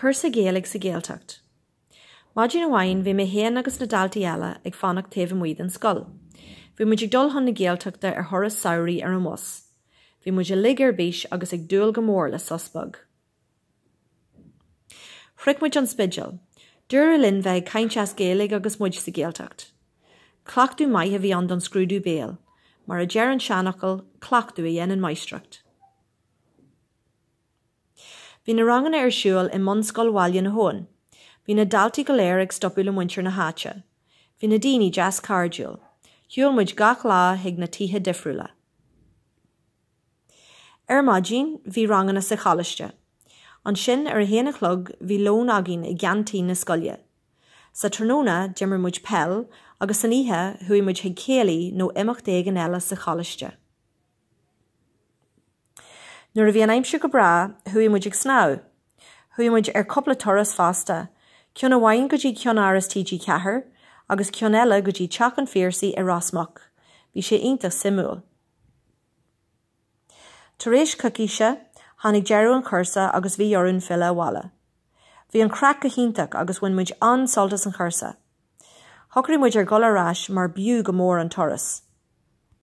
Cúrsa Gaeilge sa Gaeltacht. Maidin amháin bhí mé héan agus na daltaí eile ag fannach taobh muid an scoil. Bhí muid ag dul chun na Gaeltachta ar thoras saoirí ar an mos. Bhí muid a lig ar bís agus ag dúil go mór le sospag. Phric muid an spidgeal. Dúir a linn bheith cainteas Gaeilge agus muid sa Gaeltacht. Clachtú maithe bhí an don scrúdú béal, mar a dear an seanachal clachtú a dhéanaan maistracht. Bhí na rangan ar siúil i monscoil bhaile na hón. Bhí na daltaí go léir ag stopú le muintir na háte. Bhí na daoine jazz cardúil. Thiúil muid gach lá hiag na tithe difriúla. Ar maidin bhí rangana sa chalaiste. An sin ar a héana chlog bhí lón agin i gceantaí na scoile. Sa tróna deimar muid pell agus san ihe thuí muid hiag céalaí nó imeach dégan eile sa chalaiste. Nuair a bhí an aimsú go bra, thuí muid ag snáú. Thuí muid ar coppla toras fásta, cion amháin go dtí cion áras TG cethair, agus cion eile go dtí teach an fíorsaí i rásmach. Bhí sé iontas simúil. Tar éis cookiise, tháinig dearú an chursa agus bhí orún fille bhála. Bhí an crack go híntaach agus bhain muid an soltas an chursa. Thugraí muid ar golarráis mar biú go mór an toras.